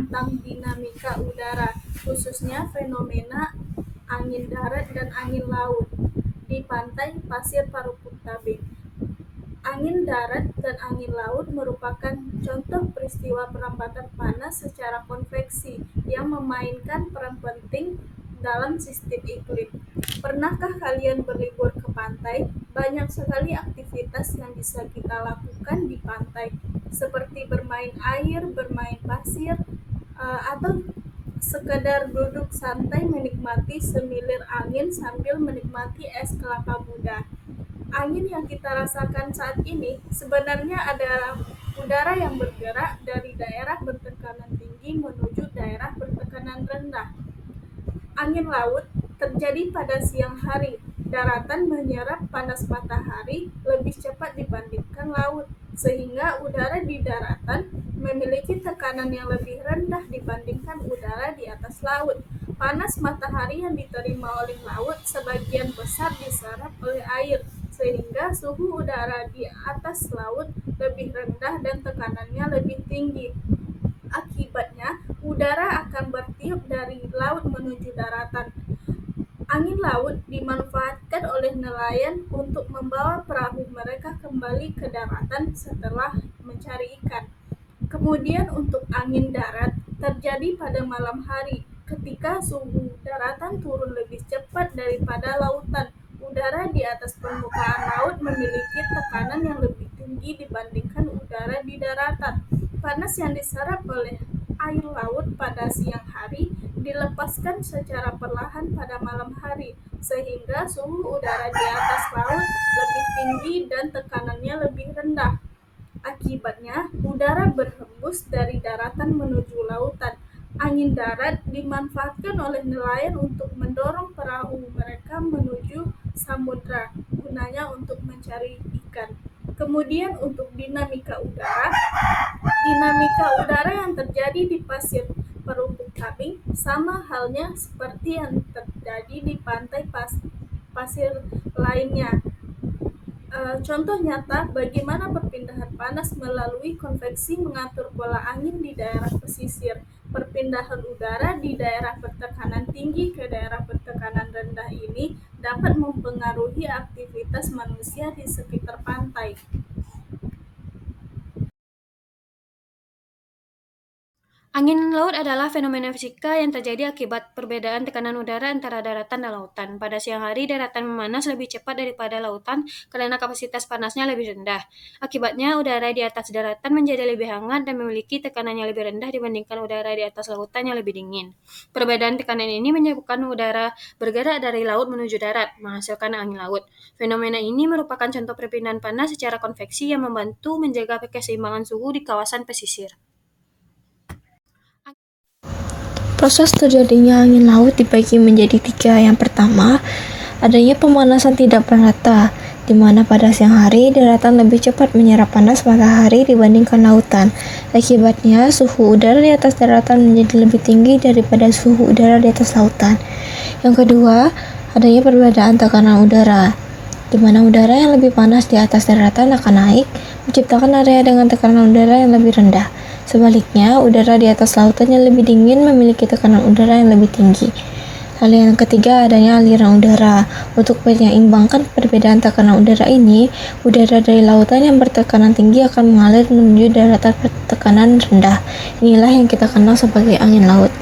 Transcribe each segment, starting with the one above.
tentang dinamika udara, khususnya fenomena angin darat dan angin laut di pantai pasir Parupuk Tabing. Angin darat dan angin laut merupakan contoh peristiwa perambatan panas secara konveksi yang memainkan peran penting dalam sistem iklim. Pernahkah kalian berlibur ke pantai? Banyak sekali aktivitas yang bisa kita lakukan di pantai, seperti bermain air, bermain pasir, atau sekedar duduk santai menikmati semilir angin sambil menikmati es kelapa muda. Angin yang kita rasakan saat ini sebenarnya adalah udara yang bergerak dari daerah bertekanan tinggi menuju daerah bertekanan rendah. Angin laut terjadi pada siang hari. Daratan menyerap panas matahari lebih cepat dibandingkan laut, sehingga udara di daratan memiliki tekanan yang lebih rendah dibandingkan udara di atas laut. Panas matahari yang diterima oleh laut sebagian besar diserap oleh air, sehingga suhu udara di atas laut lebih rendah dan tekanannya lebih tinggi. Akibatnya, udara akan bertiup dari laut menuju daratan. Angin laut dimanfaatkan oleh nelayan untuk membawa perahu mereka kembali ke daratan setelah mencari ikan. Kemudian untuk angin darat terjadi pada malam hari, ketika suhu daratan turun lebih cepat daripada lautan. Udara di atas permukaan laut memiliki tekanan yang lebih tinggi dibandingkan udara di daratan. Panas yang diserap oleh air laut pada siang hari dilepaskan secara perlahan pada malam hari, sehingga suhu udara di atas laut lebih tinggi dan tekanannya lebih rendah. Akibatnya, udara berhembus dari daratan menuju lautan. Angin darat dimanfaatkan oleh nelayan untuk mendorong perahu mereka menuju samudra, gunanya untuk mencari ikan. Kemudian untuk dinamika udara yang terjadi di pasir Parupuk Tabing sama halnya seperti yang terjadi di pantai pasir lainnya. Contoh nyata bagaimana perpindahan panas melalui konveksi mengatur pola angin di daerah pesisir. Perpindahan udara di daerah bertekanan tinggi ke daerah bertekanan rendah ini dapat mempengaruhi aktivitas manusia di sekitar pantai. Angin laut adalah fenomena fisika yang terjadi akibat perbedaan tekanan udara antara daratan dan lautan. Pada siang hari, daratan memanas lebih cepat daripada lautan karena kapasitas panasnya lebih rendah. Akibatnya, udara di atas daratan menjadi lebih hangat dan memiliki tekanan yang lebih rendah dibandingkan udara di atas lautan yang lebih dingin. Perbedaan tekanan ini menyebabkan udara bergerak dari laut menuju darat, menghasilkan angin laut. Fenomena ini merupakan contoh perpindahan panas secara konveksi yang membantu menjaga keseimbangan suhu di kawasan pesisir. Proses terjadinya angin laut dibagi menjadi tiga. Yang pertama, adanya pemanasan tidak merata, di mana pada siang hari daratan lebih cepat menyerap panas matahari dibandingkan lautan. Akibatnya, suhu udara di atas daratan menjadi lebih tinggi daripada suhu udara di atas lautan. Yang kedua, adanya perbedaan tekanan udara, di mana udara yang lebih panas di atas daratan akan naik, menciptakan area dengan tekanan udara yang lebih rendah. Sebaliknya, udara di atas lautan yang lebih dingin memiliki tekanan udara yang lebih tinggi. Lalu yang ketiga, adanya aliran udara. Untuk menyeimbangkan perbedaan tekanan udara ini, udara dari lautan yang bertekanan tinggi akan mengalir menuju daratan bertekanan rendah. Inilah yang kita kenal sebagai angin laut.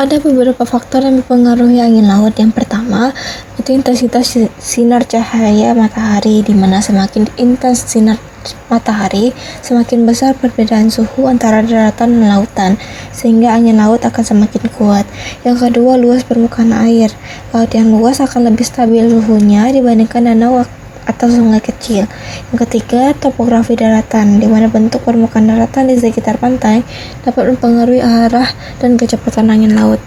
Ada beberapa faktor yang mempengaruhi angin laut. Yang pertama, itu intensitas sinar cahaya matahari, di mana semakin intens sinar matahari, semakin besar perbedaan suhu antara daratan dan lautan, sehingga angin laut akan semakin kuat. Yang kedua, luas permukaan air. Laut yang luas akan lebih stabil suhunya dibandingkan danau atau sungai kecil. Yang ketiga, topografi daratan, di mana bentuk permukaan daratan di sekitar pantai dapat mempengaruhi arah dan kecepatan angin laut.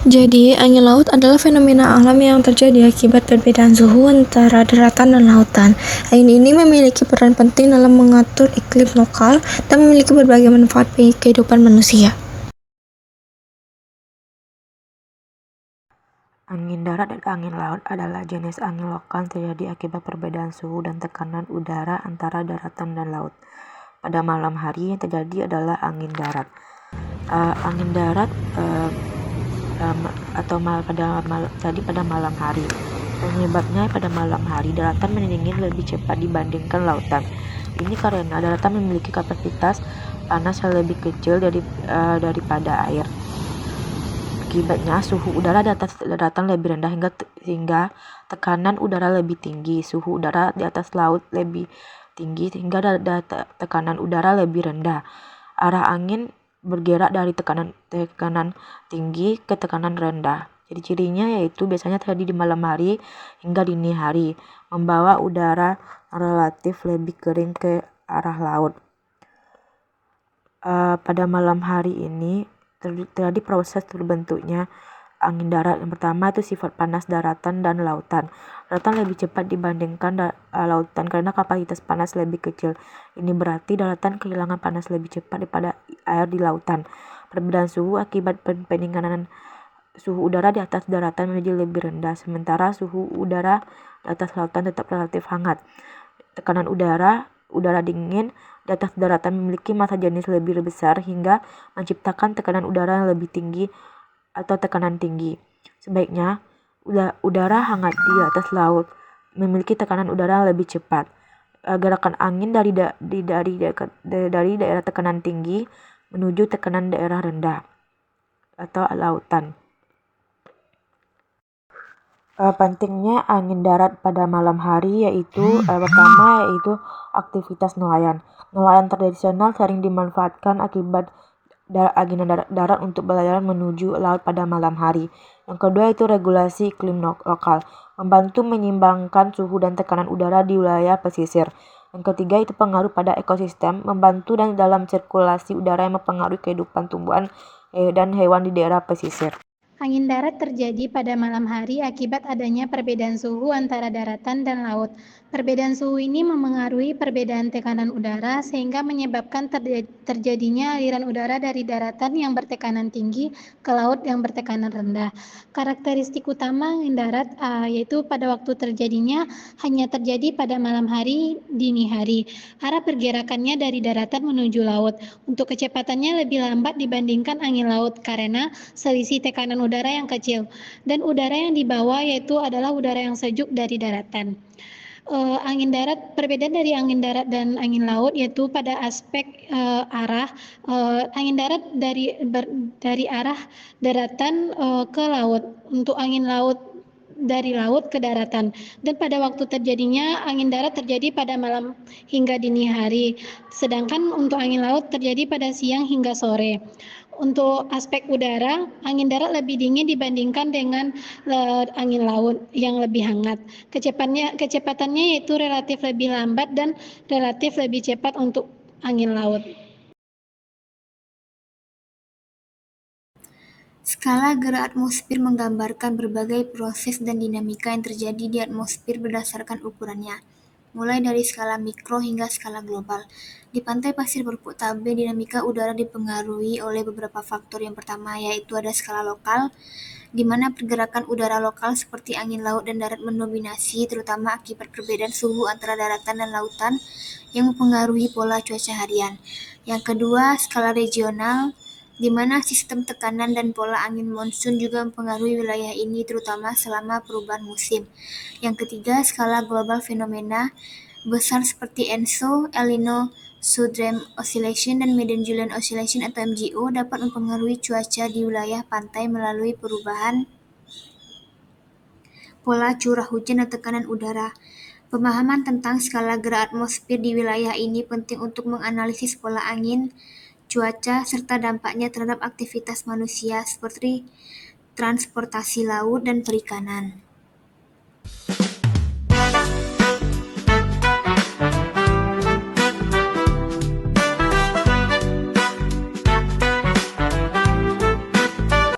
Jadi, angin laut adalah fenomena alam yang terjadi akibat perbedaan suhu antara daratan dan lautan. Angin ini memiliki peran penting dalam mengatur iklim lokal dan memiliki berbagai manfaat bagi kehidupan manusia. Angin darat dan angin laut adalah jenis angin lokal yang terjadi akibat perbedaan suhu dan tekanan udara antara daratan dan laut. pada malam hari yang terjadi adalah angin darat. Angin darat terjadi pada malam hari. Penyebabnya pada malam hari daratan mendingin lebih cepat dibandingkan lautan. Ini karena daratan memiliki kapasitas panas yang lebih kecil daripada air. Akibatnya suhu udara di atas daratan lebih rendah hingga tekanan udara lebih tinggi. Suhu udara di atas laut lebih tinggi sehingga tekanan udara lebih rendah. Arah angin bergerak dari tekanan tinggi ke tekanan rendah. Ciri-cirinya yaitu biasanya terjadi di malam hari hingga dini hari, membawa udara relatif lebih kering ke arah laut. Pada malam hari ini terjadi proses terbentuknya angin darat. Yang pertama itu sifat panas daratan dan lautan. Daratan lebih cepat dibandingkan lautan karena kapasitas panas lebih kecil. Ini berarti daratan kehilangan panas lebih cepat daripada air di lautan. Perbedaan suhu akibat pendinginan suhu udara di atas daratan menjadi lebih rendah, sementara suhu udara di atas lautan tetap relatif hangat. Tekanan udara dingin di atas daratan memiliki massa jenis lebih besar hingga menciptakan tekanan udara yang lebih tinggi atau tekanan tinggi. Sebaiknya, udara hangat di atas laut memiliki tekanan udara yang lebih cepat. Gerakan angin dari daerah tekanan tinggi menuju tekanan daerah rendah atau lautan. Pentingnya angin darat pada malam hari pertama yaitu aktivitas nelayan. Nelayan tradisional sering dimanfaatkan akibat angin darat untuk berlayar menuju laut pada malam hari. Yang kedua itu regulasi iklim lokal, membantu menyeimbangkan suhu dan tekanan udara di wilayah pesisir. Yang ketiga itu pengaruh pada ekosistem, membantu dan dalam sirkulasi udara yang mempengaruhi kehidupan tumbuhan dan hewan di daerah pesisir. Angin darat terjadi pada malam hari akibat adanya perbedaan suhu antara daratan dan laut. Perbedaan suhu ini memengaruhi perbedaan tekanan udara sehingga menyebabkan terjadinya aliran udara dari daratan yang bertekanan tinggi ke laut yang bertekanan rendah. Karakteristik utama angin darat yaitu pada waktu terjadinya hanya terjadi pada malam hari, dini hari. Arah pergerakannya dari daratan menuju laut. Untuk kecepatannya lebih lambat dibandingkan angin laut karena selisih tekanan udara yang kecil, dan udara yang dibawa yaitu adalah udara yang sejuk dari daratan. Angin darat, perbedaan dari angin darat dan angin laut yaitu pada aspek arah. Angin darat dari arah daratan ke laut. Untuk angin laut dari laut ke daratan, dan pada waktu terjadinya angin darat terjadi pada malam hingga dini hari, sedangkan untuk angin laut terjadi pada siang hingga sore. Untuk aspek udara, angin darat lebih dingin dibandingkan dengan angin laut yang lebih hangat. Kecepatannya yaitu relatif lebih lambat dan relatif lebih cepat untuk angin laut. Skala gerak atmosfer menggambarkan berbagai proses dan dinamika yang terjadi di atmosfer berdasarkan ukurannya, mulai dari skala mikro hingga skala global. Di pantai pasir berpuk tabe, dinamika udara dipengaruhi oleh beberapa faktor. Yang pertama yaitu ada skala lokal, di mana pergerakan udara lokal seperti angin laut dan darat mendominasi, terutama akibat perbedaan suhu antara daratan dan lautan yang mempengaruhi pola cuaca harian. Yang kedua, skala regional, di mana sistem tekanan dan pola angin monsun juga mempengaruhi wilayah ini, terutama selama perubahan musim. Yang ketiga, skala global, fenomena besar seperti ENSO, El Nino, Southern Oscillation, dan Median Julian Oscillation atau MJO dapat mempengaruhi cuaca di wilayah pantai melalui perubahan pola curah hujan dan tekanan udara. Pemahaman tentang skala gerak atmosfer di wilayah ini penting untuk menganalisis pola angin, cuaca, serta dampaknya terhadap aktivitas manusia seperti transportasi laut dan perikanan.